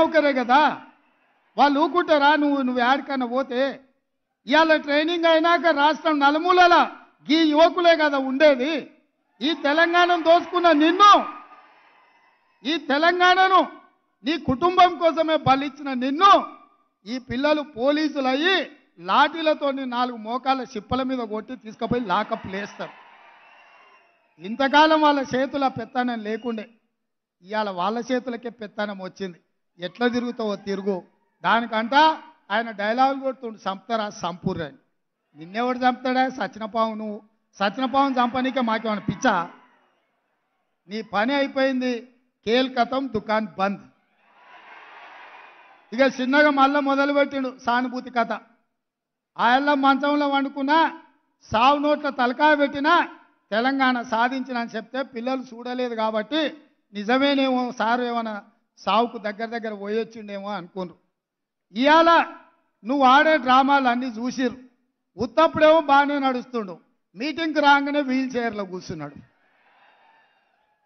నౌకరే కదా, వాళ్ళు ఊకుంటారా? నువ్వు యాడికన్నా పోతే? ఇవాళ ట్రైనింగ్ అయినాక రాష్ట్రం నలుమూలల ఈ యువకులే కదా ఉండేది. ఈ తెలంగాణను దోచుకున్న నిన్ను, ఈ తెలంగాణను నీ కుటుంబం కోసమే బలిచ్చిన నిన్ను ఈ పిల్లలు పోలీసులు అయ్యి లాఠీలతో 4 మోకాల చిప్పల మీద కొట్టి తీసుకుపోయి లాకప్ లేస్తారు. ఇంతకాలం వాళ్ళ చేతుల పెత్తనం లేకుండే, ఇవాళ వాళ్ళ చేతులకే పెత్తనం వచ్చింది. ఎట్లా తిరుగుతావో తిరుగు. దానికంట ఆయన డైలాగులు కొడుతుండు, చంపుతారా సంపూర్ణ అని. నిన్నెవడు చంపుతాడా? సచినపావు. నువ్వు సచినపావును చంపనీకే మాకేమైనా పిచ్చా? నీ పని అయిపోయింది. కేల్కతం దుకాన్ బంద్. ఇక చిన్నగా మళ్ళీ మొదలుపెట్టిండు సానుభూతి కథ. ఆయన మంచంలో వండుకున్నా, సావు నోట్ల తలకాయ పెట్టినా తెలంగాణ సాధించిన అని చెప్తే పిల్లలు చూడలేదు కాబట్టి నిజమేనేమో సారు ఏమైనా సావుకు దగ్గర పోయొచ్చిండేమో అనుకున్నారు. ఇవాళ నువ్వు ఆడే డ్రామాలు అన్నీ చూసిరు. ఉత్తప్పుడేమో బాగానే నడుస్తుండు, మీటింగ్కి రాగానే వీల్ చైర్లో కూర్చున్నాడు.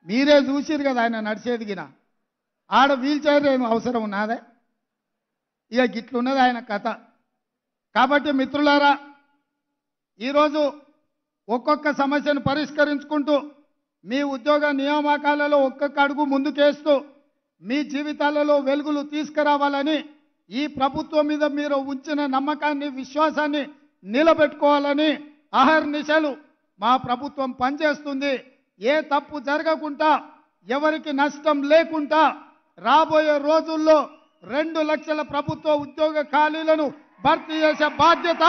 మీరే చూసిరు కదా ఆయన నడిచేదిగిన. ఆడ వీల్ చైర్ ఏమో అవసరం ఉన్నదే? ఇక గిట్లున్నది ఆయన కథ. కాబట్టి మిత్రులారా, ఈరోజు ఒక్కొక్క సమస్యను పరిష్కరించుకుంటూ మీ ఉద్యోగ నియామకాలలో ఒక్కొక్క అడుగు ముందుకేస్తూ మీ జీవితాలలో వెలుగులు తీసుకురావాలని, ఈ ప్రభుత్వం మీద మీరు ఉంచిన నమ్మకాన్ని, విశ్వాసాన్ని నిలబెట్టుకోవాలని అహర్నిశలు మా ప్రభుత్వం పనిచేస్తుంది. ఏ తప్పు జరగకుండా, ఎవరికి నష్టం లేకుండా రాబోయే రోజుల్లో 2 లక్షల ప్రభుత్వ ఉద్యోగ ఖాళీలను భర్తీ చేసే బాధ్యత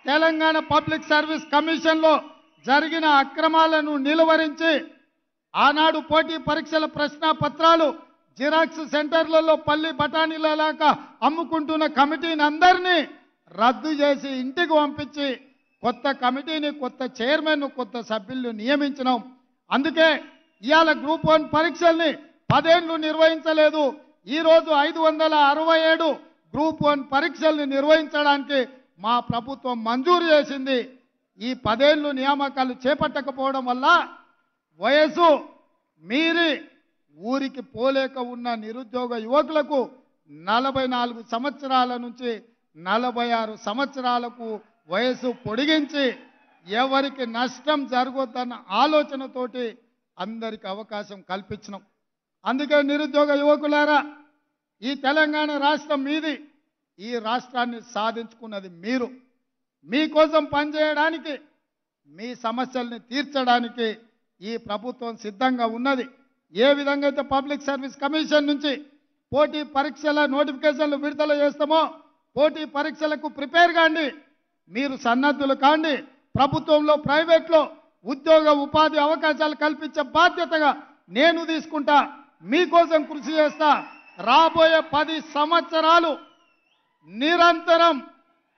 తెలంగాణ పబ్లిక్ సర్వీస్ కమిషన్లో జరిగిన అక్రమాలను నిలువరించి ఆనాడు పోటీ పరీక్షల ప్రశ్న పత్రాలు జిరాక్స్ సెంటర్లలో పల్లి బఠానీలలాగా అమ్ముకుంటున్న కమిటీని అందరినీ రద్దు చేసి ఇంటికి పంపించి కొత్త కమిటీని, కొత్త చైర్మన్, కొత్త సభ్యులను నియమించినాం. అందుకే ఇవాళ గ్రూప్ 1 పరీక్షల్ని 10 ఏళ్లు నిర్వహించలేదు. ఈరోజు 567 గ్రూప్ 1 పరీక్షల్ని నిర్వహించడానికి మా ప్రభుత్వం మంజూరు చేసింది. ఈ 10 ఏళ్లు నియామకాలు చేపట్టకపోవడం వల్ల వయసు మీరి ఊరికి పోలేక ఉన్న నిరుద్యోగ యువకులకు 44 సంవత్సరాల నుంచి 46 సంవత్సరాలకు వయసు పొడిగించి ఎవరికి నష్టం జరగొద్దన్న ఆలోచనతోటి అందరికి అవకాశం కల్పించినాం. అందుకే నిరుద్యోగ యువకులారా, ఈ తెలంగాణ రాష్ట్రం మీది. ఈ రాష్ట్రాన్ని సాధించుకున్నది మీరు. మీకోసం పనిచేయడానికి, మీ సమస్యల్ని తీర్చడానికి ఈ ప్రభుత్వం సిద్ధంగా ఉన్నది. ఏ విధంగా అయితే పబ్లిక్ సర్వీస్ కమిషన్ నుంచి పోటీ పరీక్షల నోటిఫికేషన్లు విడుదల చేస్తామో, పోటీ పరీక్షలకు ప్రిపేర్ కాండి, మీరు సన్నద్ధులు కాండి. ప్రభుత్వంలో, ప్రైవేట్లో ఉద్యోగ ఉపాధి అవకాశాలు కల్పించే బాధ్యతగా నేను తీసుకుంటా. మీకోసం కృషి చేస్తా. రాబోయే 10 సంవత్సరాలు నిరంతరం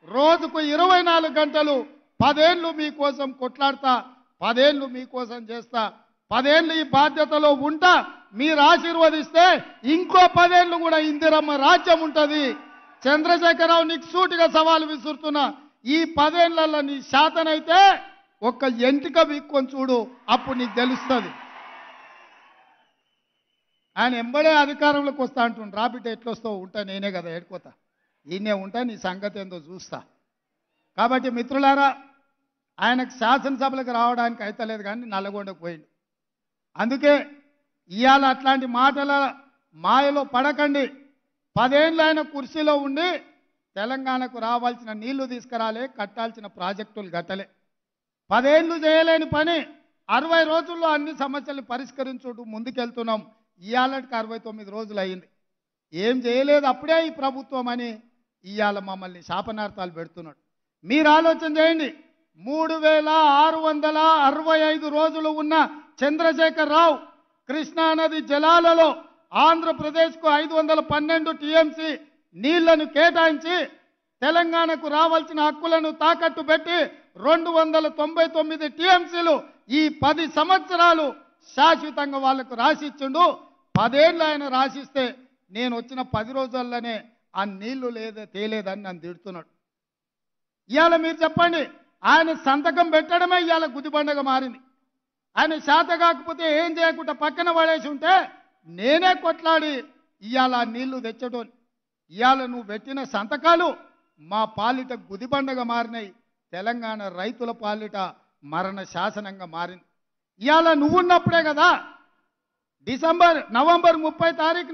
రోజుకు 24 గంటలు 10 ఏళ్ళు మీకోసం కొట్లాడతా, 10 ఏళ్ళు మీకోసం చేస్తా. 10 ఏళ్ళు ఈ బాధ్యతలో ఉంటా. మీరు ఆశీర్వదిస్తే ఇంకో 10 ఏళ్ళు కూడా ఇందిరమ్మ రాజ్యం ఉంటుంది. చంద్రశేఖరరావు, నీకు సూటిగా సవాలు విసురుతున్నా. ఈ 10 ఏళ్లలో నీ శాతనైతే ఒక్క ఎంటిక వీక్కొని చూడు, అప్పుడు నీకు తెలుస్తుంది. ఆయన ఎంబడే అధికారంలోకి వస్తా అంటుండు. రాబిడ్డ ఎట్లొస్తావు? ఉంటా, నేనే కదా ఏడుకోతా, ఈయనే ఉంటా, నీ సంగతి ఏందో చూస్తా. కాబట్టి మిత్రులారా, ఆయనకు శాసనసభలకు రావడానికి అయితలేదు కానీ నల్లగొండకు పోయింది. అందుకే ఇవాళ అట్లాంటి మాటల మాయలో పడకండి. 10 ఏళ్ళు ఆయన కుర్చీలో ఉండి తెలంగాణకు రావాల్సిన నీళ్లు తీసుకురాలే, కట్టాల్సిన ప్రాజెక్టులు కట్టలే. 10 ఏళ్ళు చేయలేని పని 60 రోజుల్లో అన్ని సమస్యలు పరిష్కరించుకుంటూ ముందుకెళ్తున్నాం. ఇవాళకి 69 రోజులు అయింది, ఏం చేయలేదు. అప్పుడే ఈ ప్రభుత్వం అని ఇవాళ మమ్మల్ని శాపనార్థాలు పెడుతున్నాడు. మీరు ఆలోచన చేయండి. 3665 రోజులు ఉన్న చంద్రశేఖరరావు కృష్ణానది జలాలలో ఆంధ్రప్రదేశ్కు 512 టీఎంసీ నీళ్లను కేటాయించి తెలంగాణకు రావాల్సిన హక్కులను తాకట్టు పెట్టి 299 టీఎంసీలు ఈ 10 సంవత్సరాలు శాశ్వతంగా వాళ్లకు రాసిచ్చిండు. 10 ఏళ్ళు ఆయన రాసిస్తే నేను వచ్చిన 10 రోజుల్లోనే ఆ నీళ్లు తేలేదని నన్ను తిడుతున్నాడు. ఇవాళ మీరు చెప్పండి, ఆయన సంతకం పెట్టడమే ఇవాళ గుదిబండగా మారింది. ఆయన శాత కాకపోతే ఏం చేయకుండా పక్కన పడేసి ఉంటే నేనే కొట్లాడి ఇవాళ నీళ్లు తెచ్చటోని. ఇవాళ నువ్వు పెట్టిన సంతకాలు మా పాలిట గుదిబండగా మారినాయి, తెలంగాణ రైతుల పాలిట మరణ శాసనంగా మారింది. ఇవాళ నువ్వున్నప్పుడే కదా నవంబర్ 30 తారీఖున